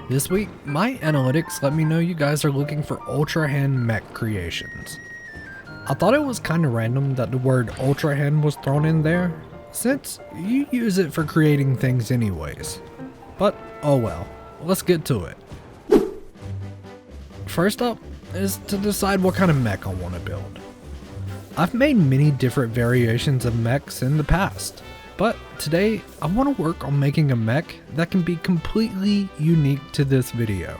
This week, my analytics let me know you guys are looking for Ultrahand mech creations. I thought it was kinda random that the word Ultrahand was thrown in there, since you use it for creating things anyways. But oh well, let's get to it. First up is to decide what kind of mech I want to build. I've made many different variations of mechs in the past, but today I want to work on making a mech that can be completely unique to this video.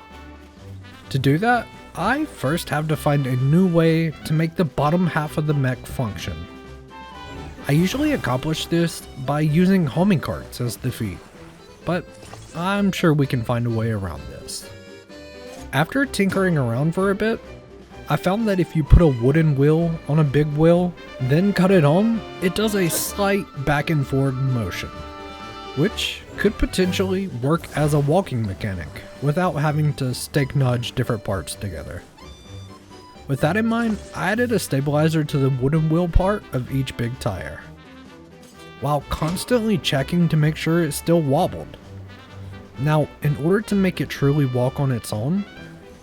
To do that, I first have to find a new way to make the bottom half of the mech function. I usually accomplish this by using homing carts as the feet, but I'm sure we can find a way around this. After tinkering around for a bit, I found that if you put a wooden wheel on a big wheel, then cut it on, it does a slight back and forward motion, which could potentially work as a walking mechanic without having to stake nudge different parts together. With that in mind, I added a stabilizer to the wooden wheel part of each big tire, while constantly checking to make sure it still wobbled. Now, in order to make it truly walk on its own,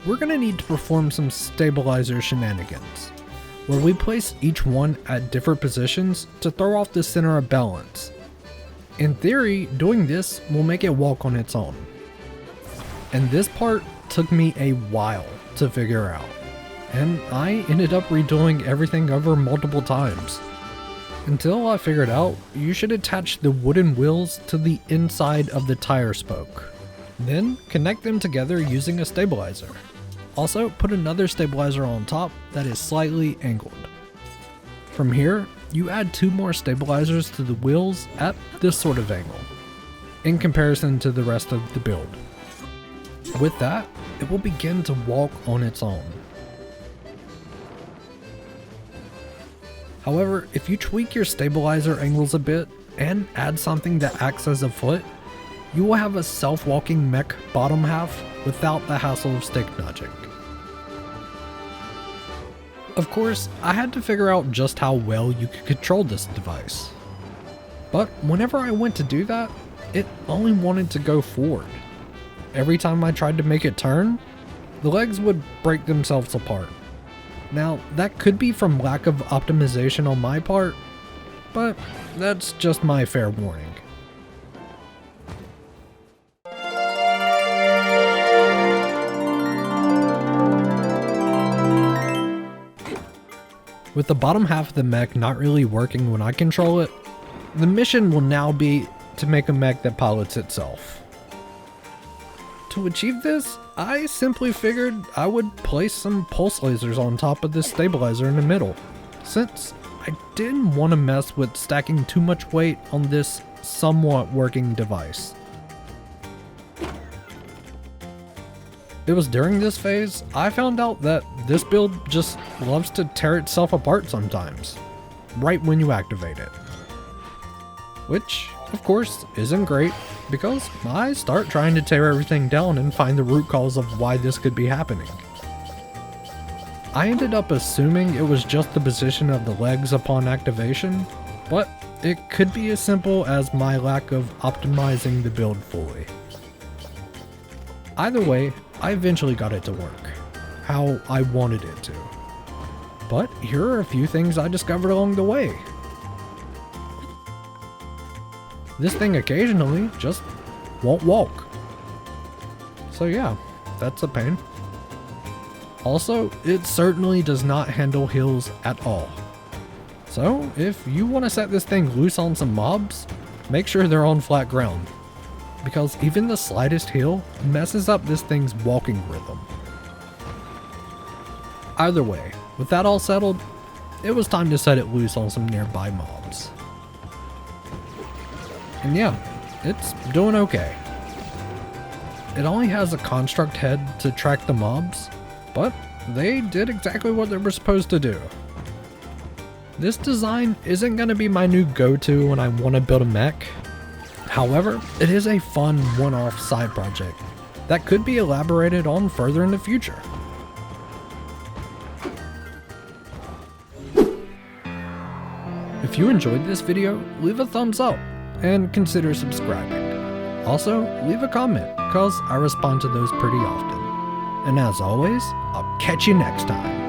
we're going to need to perform some stabilizer shenanigans, where we place each one at different positions to throw off the center of balance. In theory, doing this will make it walk on its own. And this part took me a while to figure out, and I ended up redoing everything over multiple times. Until I figured out you should attach the wooden wheels to the inside of the tire spoke, then connect them together using a stabilizer. Also, put another stabilizer on top that is slightly angled. From here, you add 2 more stabilizers to the wheels at this sort of angle, in comparison to the rest of the build. With that, it will begin to walk on its own. However, if you tweak your stabilizer angles a bit and add something that acts as a foot, you will have a self-walking mech bottom half without the hassle of stick nudging. Of course, I had to figure out just how well you could control this device. But whenever I went to do that, it only wanted to go forward. Every time I tried to make it turn, the legs would break themselves apart. Now, that could be from lack of optimization on my part, but that's just my fair warning. With the bottom half of the mech not really working when I control it, the mission will now be to make a mech that pilots itself. To achieve this, I simply figured I would place some pulse lasers on top of this stabilizer in the middle, since I didn't want to mess with stacking too much weight on this somewhat working device. It was during this phase I found out that this build just loves to tear itself apart sometimes, right when you activate it. Which, of course, isn't great, because I start trying to tear everything down and find the root cause of why this could be happening. I ended up assuming it was just the position of the legs upon activation, but it could be as simple as my lack of optimizing the build fully. Either way, I eventually got it to work, how I wanted it to. But here are a few things I discovered along the way. This thing occasionally just won't walk. So yeah, that's a pain. Also, it certainly does not handle hills at all. So if you want to set this thing loose on some mobs, make sure they're on flat ground, because even the slightest hill messes up this thing's walking rhythm. Either way, with that all settled, it was time to set it loose on some nearby mobs. And yeah, it's doing okay. It only has a construct head to track the mobs, but they did exactly what they were supposed to do. This design isn't going to be my new go-to when I want to build a mech. However, it is a fun one-off side project that could be elaborated on further in the future. If you enjoyed this video, leave a thumbs up and consider subscribing. Also, leave a comment, cause I respond to those pretty often. And as always, I'll catch you next time.